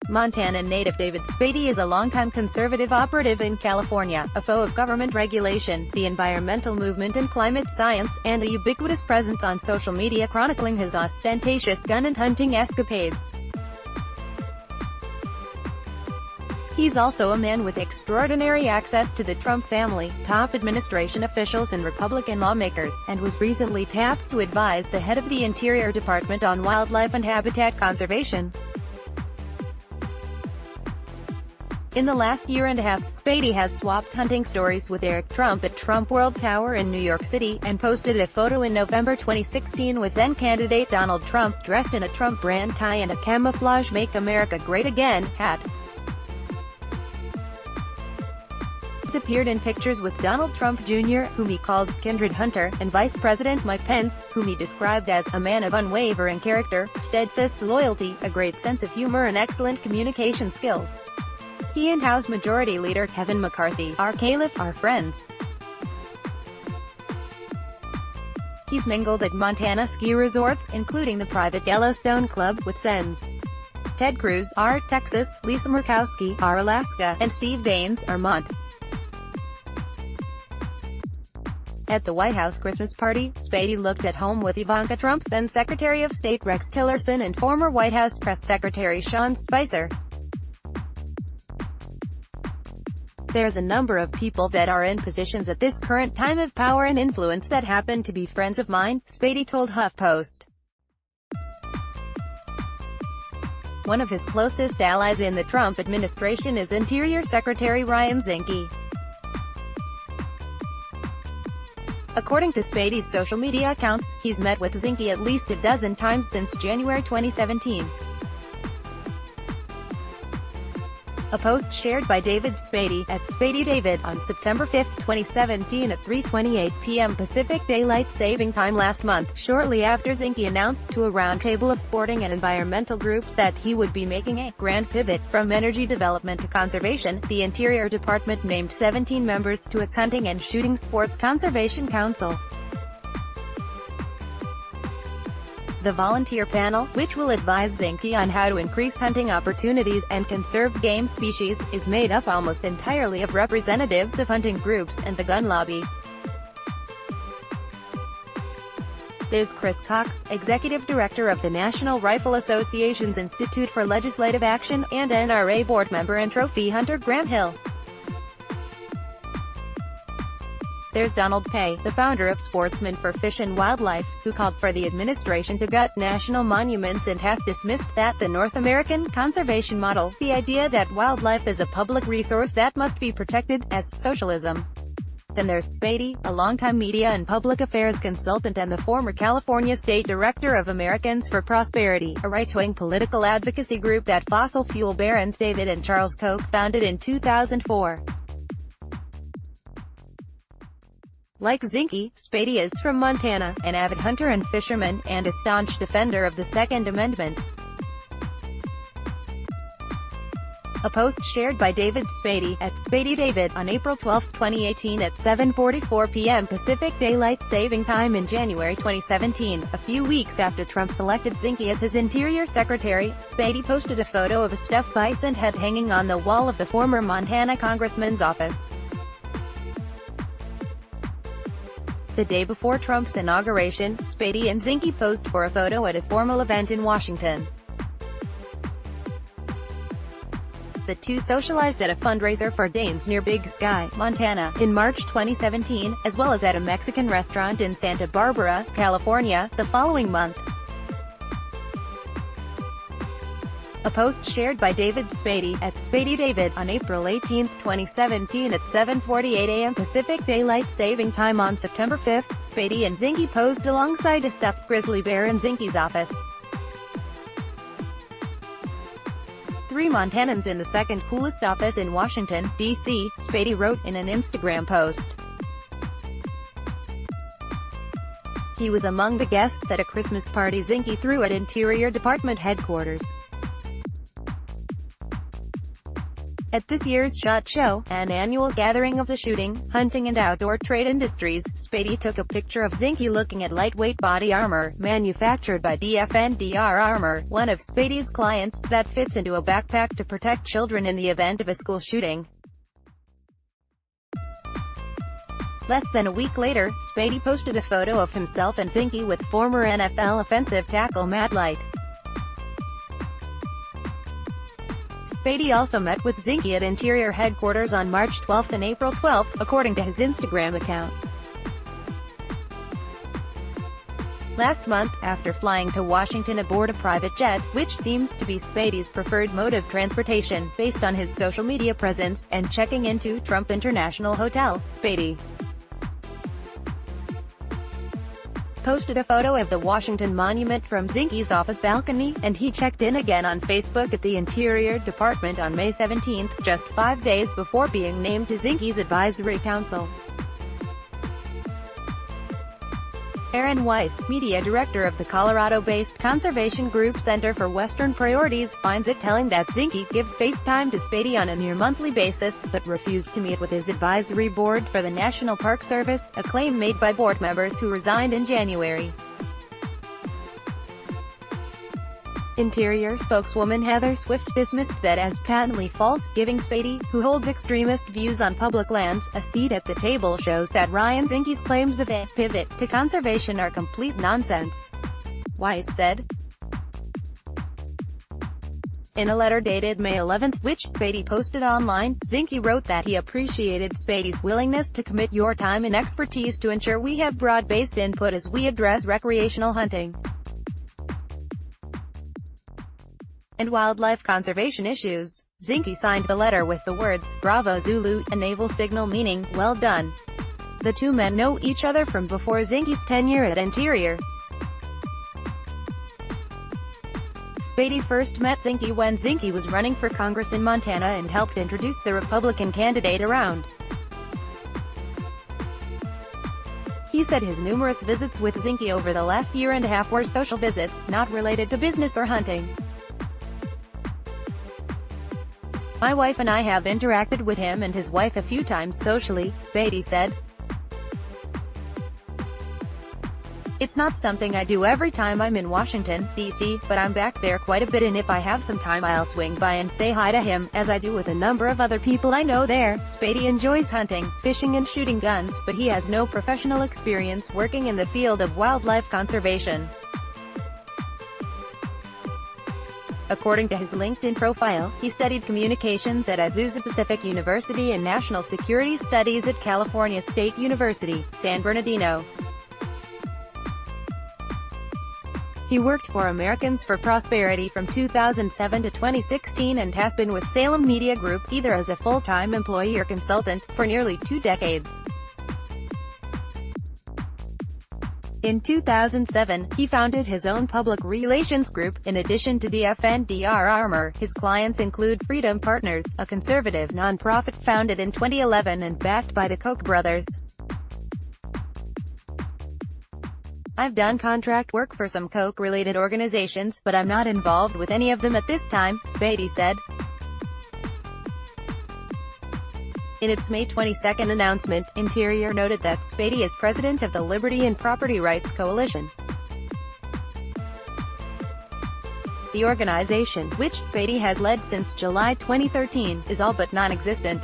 Montana native David Spady is a longtime conservative operative in California, a foe of government regulation, the environmental movement and climate science, and a ubiquitous presence on social media chronicling his ostentatious gun and hunting escapades. He's also a man with extraordinary access to the Trump family, top administration officials and Republican lawmakers, and was recently tapped to advise the head of the Interior Department on wildlife and habitat conservation. In the last year and a half, Spady has swapped hunting stories with Eric Trump at Trump World Tower in New York City, and posted a photo in November 2016 with then-candidate Donald Trump, dressed in a Trump brand tie and a camouflage "Make America Great Again" hat. He's appeared in pictures with Donald Trump Jr., whom he called "Kindred Hunter," and Vice President Mike Pence, whom he described as a man of unwavering character, steadfast loyalty, a great sense of humor and excellent communication skills. He and House Majority Leader Kevin McCarthy, "Our caliph, our friends." He's mingled at Montana ski resorts, including the private Yellowstone Club, with Sens. Ted Cruz, "R. Texas," Lisa Murkowski, "R. Alaska," and Steve Daines, "R. Mont." At the White House Christmas party, Spady looked at home with Ivanka Trump, then Secretary of State Rex Tillerson and former White House Press Secretary Sean Spicer. "There's a number of people that are in positions at this current time of power and influence that happen to be friends of mine," Spady told HuffPost. One of his closest allies in the Trump administration is Interior Secretary Ryan Zinke. According to Spady's social media accounts, he's met with Zinke at least a dozen times since January 2017. A post shared by David Spady, at SpadyDavid, on September 5, 2017 at 3:28 p.m. Pacific Daylight Saving Time last month, shortly after Zinke announced to a roundtable of sporting and environmental groups that he would be making a grand pivot from energy development to conservation. The Interior Department named 17 members to its Hunting and Shooting Sports Conservation Council. The volunteer panel, which will advise Zinke on how to increase hunting opportunities and conserve game species, is made up almost entirely of representatives of hunting groups and the gun lobby. There's Chris Cox, Executive Director of the National Rifle Association's Institute for Legislative Action, and NRA board member and trophy hunter Graham Hill. There's Donald Pay, the founder of Sportsmen for Fish and Wildlife, who called for the administration to gut national monuments and has dismissed that the North American conservation model, the idea that wildlife is a public resource that must be protected, as socialism. Then there's Spady, a longtime media and public affairs consultant and the former California State Director of Americans for Prosperity, a right-wing political advocacy group that fossil fuel barons David and Charles Koch founded in 2004. Like Zinke, Spady is from Montana, an avid hunter and fisherman, and a staunch defender of the Second Amendment. A post shared by David Spady, at SpadyDavid, on April 12, 2018 at 7:44 p.m. Pacific Daylight Saving Time in January 2017, a few weeks after Trump selected Zinke as his Interior Secretary, Spady posted a photo of a stuffed bison head hanging on the wall of the former Montana congressman's office. The day before Trump's inauguration, Spady and Zinke posed for a photo at a formal event in Washington. The two socialized at a fundraiser for Daines near Big Sky, Montana, in March 2017, as well as at a Mexican restaurant in Santa Barbara, California, the following month. A post shared by David Spady, at SpadyDavid, on April 18, 2017 at 7:48 a.m. Pacific Daylight Saving Time on September 5, Spady and Zinke posed alongside a stuffed grizzly bear in Zinke's office. "Three Montanans in the second coolest office in Washington, D.C., Spady wrote in an Instagram post. He was among the guests at a Christmas party Zinke threw at Interior Department headquarters. At this year's SHOT Show, an annual gathering of the shooting, hunting and outdoor trade industries, Spady took a picture of Zinke looking at lightweight body armor, manufactured by DFNDR Armor, one of Spady's clients, that fits into a backpack to protect children in the event of a school shooting. Less than a week later, Spady posted a photo of himself and Zinke with former NFL offensive tackle Matt Light. Spady also met with Zinke at Interior headquarters on March 12 and April 12, according to his Instagram account. Last month, after flying to Washington aboard a private jet, which seems to be Spady's preferred mode of transportation, based on his social media presence, and checking into Trump International Hotel, Spady posted a photo of the Washington Monument from Zinke's office balcony, and he checked in again on Facebook at the Interior Department on May 17, just 5 days before being named to Zinke's advisory council. Aaron Weiss, media director of the Colorado-based conservation group Center for Western Priorities, finds it telling that Zinke gives face time to Spady on a near-monthly basis, but refused to meet with his advisory board for the National Park Service, a claim made by board members who resigned in January. Interior spokeswoman Heather Swift dismissed that as patently false, giving Spady, who holds extremist views on public lands, a seat at the table shows that Ryan Zinke's claims of a pivot to conservation are complete nonsense. Weiss said. In a letter dated May 11, which Spady posted online, Zinke wrote that he appreciated Spady's willingness to commit your time and expertise to ensure we have broad-based input as we address recreational hunting and wildlife conservation issues. Zinke signed the letter with the words, "Bravo Zulu," a naval signal meaning, "well done." The two men know each other from before Zinke's tenure at Interior. Spady first met Zinke when Zinke was running for Congress in Montana and helped introduce the Republican candidate around. He said his numerous visits with Zinke over the last year and a half were social visits, not related to business or hunting. "My wife and I have interacted with him and his wife a few times socially," Spady said. "It's not something I do every time I'm in Washington, D.C., but I'm back there quite a bit, and if I have some time I'll swing by and say hi to him, as I do with a number of other people I know there." Spady enjoys hunting, fishing and shooting guns, but he has no professional experience working in the field of wildlife conservation. According to his LinkedIn profile, he studied communications at Azusa Pacific University and National Security Studies at California State University, San Bernardino. He worked for Americans for Prosperity from 2007 to 2016 and has been with Salem Media Group, either as a full-time employee or consultant, for nearly 2 decades. In 2007, he founded his own public relations group. In addition to DFNDR Armor, his clients include Freedom Partners, a conservative nonprofit founded in 2011 and backed by the Koch brothers. "I've done contract work for some Koch-related organizations, but I'm not involved with any of them at this time," Spady said. In its May 22 announcement, Interior noted that Spady is president of the Liberty and Property Rights Coalition. The organization, which Spady has led since July 2013, is all but non-existent.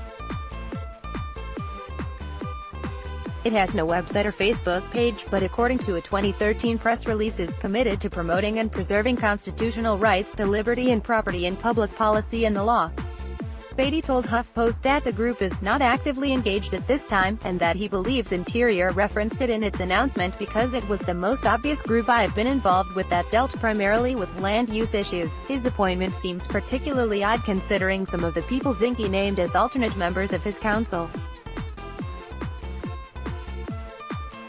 It has no website or Facebook page, but according to a 2013 press release is committed to promoting and preserving constitutional rights to liberty and property in public policy and the law. Spady told HuffPost that the group is not actively engaged at this time, and that he believes Interior referenced it in its announcement because it was the most obvious group I've been involved with that dealt primarily with land use issues. His appointment seems particularly odd considering some of the people Zinke named as alternate members of his council.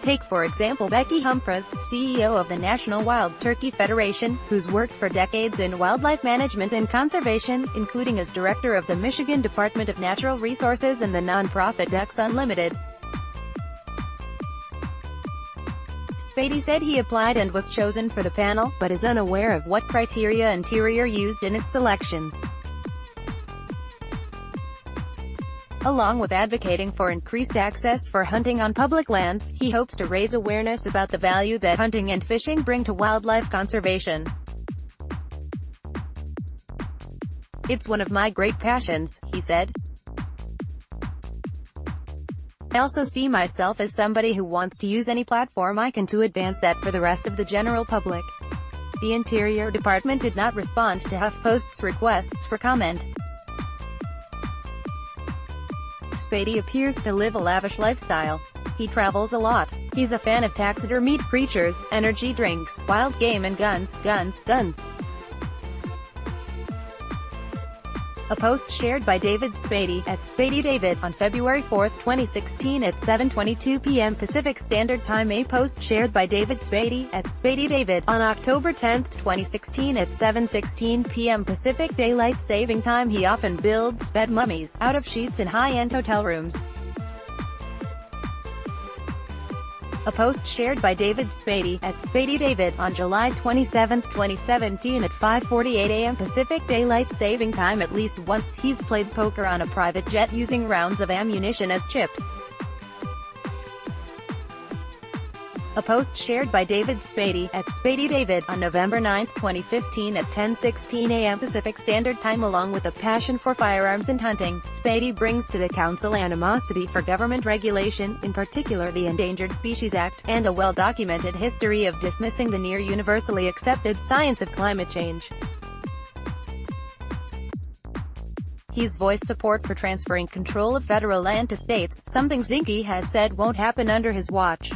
Take for example Becky Humphreys, CEO of the National Wild Turkey Federation, who's worked for decades in wildlife management and conservation, including as director of the Michigan Department of Natural Resources and the nonprofit Ducks Unlimited. Spady said he applied and was chosen for the panel, but is unaware of what criteria Interior used in its selections. Along with advocating for increased access for hunting on public lands, he hopes to raise awareness about the value that hunting and fishing bring to wildlife conservation. "It's one of my great passions," he said. "I also see myself as somebody who wants to use any platform I can to advance that for the rest of the general public." The Interior Department did not respond to HuffPost's requests for comment. Spady appears to live a lavish lifestyle. He travels a lot. He's a fan of taxidermied creatures, energy drinks, wild game and guns. A post shared by David Spady, at SpadyDavid, on February 4, 2016 at 7:22 p.m. Pacific Standard Time. A post shared by David Spady, at SpadyDavid, on October 10, 2016 at 7:16 p.m. Pacific Daylight Saving Time. He often builds bed mummies out of sheets in high-end hotel rooms. A post shared by David Spady, at SpadyDavid, on July 27, 2017 at 5:48 a.m. Pacific Daylight Saving Time. At least once he's played poker on a private jet using rounds of ammunition as chips. A post shared by David Spady, at SpadyDavid, on November 9, 2015 at 10:16 a.m. Pacific Standard Time. Along with a passion for firearms and hunting, Spady brings to the council animosity for government regulation, in particular the Endangered Species Act, and a well-documented history of dismissing the near-universally accepted science of climate change. He's voiced support for transferring control of federal land to states, something Zinke has said won't happen under his watch.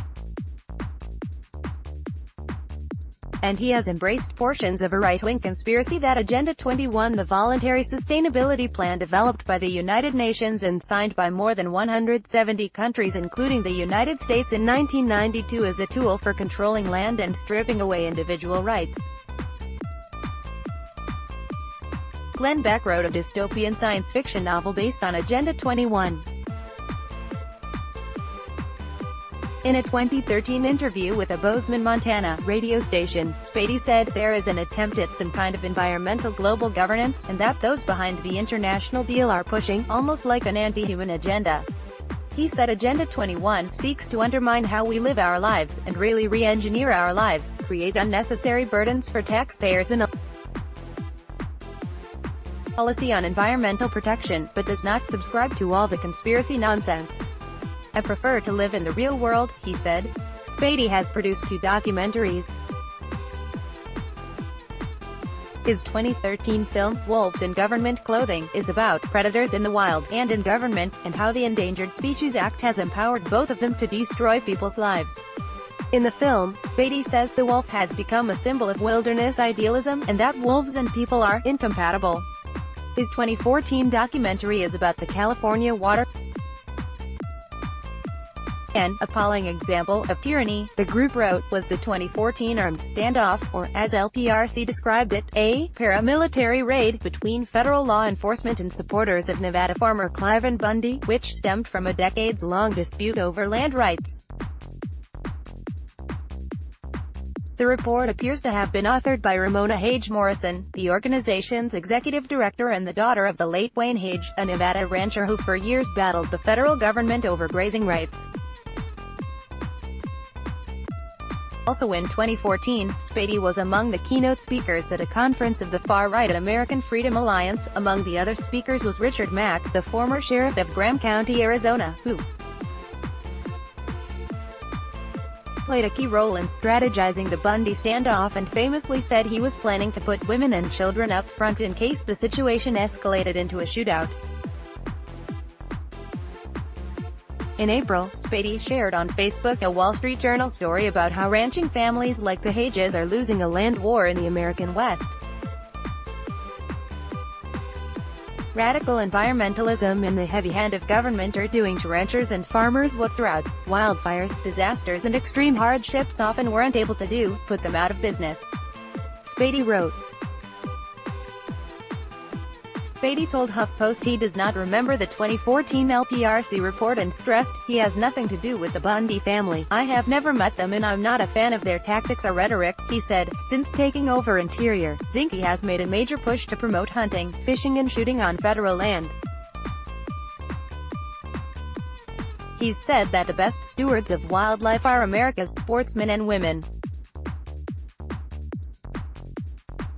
And he has embraced portions of a right-wing conspiracy that Agenda 21, the voluntary sustainability plan developed by the United Nations and signed by more than 170 countries including the United States in 1992, as a tool for controlling land and stripping away individual rights. Glenn Beck wrote a dystopian science fiction novel based on Agenda 21. In a 2013 interview with a Bozeman, Montana, radio station, Spady said, "There is an attempt at some kind of environmental global governance, and that those behind the international deal are pushing, almost like an anti-human agenda." He said Agenda 21 seeks to undermine how we live our lives, and really re-engineer our lives, create unnecessary burdens for taxpayers and a policy on environmental protection, but does not subscribe to all the conspiracy nonsense. "I prefer to live in the real world," he said. Spady has produced 2 documentaries. His 2013 film, Wolves in Government Clothing, is about predators in the wild, and in government, and how the Endangered Species Act has empowered both of them to destroy people's lives. In the film, Spady says the wolf has become a symbol of wilderness idealism, and that wolves and people are incompatible. His 2014 documentary is about the California water. An appalling example of tyranny, the group wrote, was the 2014 armed standoff, or, as LPRC described it, a paramilitary raid between federal law enforcement and supporters of Nevada farmer Cliven Bundy, which stemmed from a decades-long dispute over land rights. The report appears to have been authored by Ramona Hage Morrison, the organization's executive director and the daughter of the late Wayne Hage, a Nevada rancher who for years battled the federal government over grazing rights. Also in 2014, Spady was among the keynote speakers at a conference of the far-right American Freedom Alliance. Among the other speakers was Richard Mack, the former sheriff of Graham County, Arizona, who played a key role in strategizing the Bundy standoff and famously said he was planning to put women and children up front in case the situation escalated into a shootout. In April, Spady shared on Facebook a Wall Street Journal story about how ranching families like the Hages are losing a land war in the American West. Radical environmentalism and the heavy hand of government are doing to ranchers and farmers what droughts, wildfires, disasters and extreme hardships often weren't able to do, put them out of business. Spady wrote. Spady told HuffPost he does not remember the 2014 LPRC report and stressed, "He has nothing to do with the Bundy family. I have never met them and I'm not a fan of their tactics or rhetoric." He said, "Since taking over Interior, Zinke has made a major push to promote hunting, fishing and shooting on federal land." He's said that the best stewards of wildlife are America's sportsmen and women.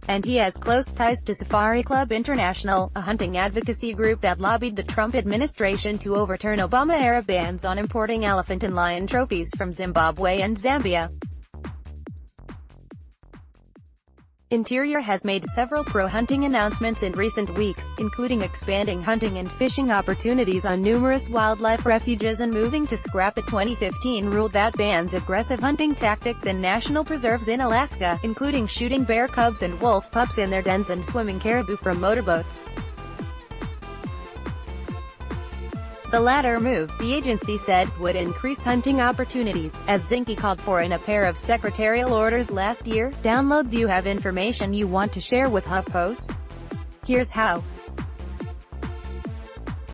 And he has close ties to Safari Club International, a hunting advocacy group that lobbied the Trump administration to overturn Obama-era bans on importing elephant and lion trophies from Zimbabwe and Zambia. Interior has made several pro-hunting announcements in recent weeks, including expanding hunting and fishing opportunities on numerous wildlife refuges and moving to scrap a 2015 rule that bans aggressive hunting tactics in national preserves in Alaska, including shooting bear cubs and wolf pups in their dens and swimming caribou from motorboats. The latter move, the agency said, would increase hunting opportunities, as Zinke called for in a pair of secretarial orders last year. Download. Do you have information you want to share with HuffPost? Here's how.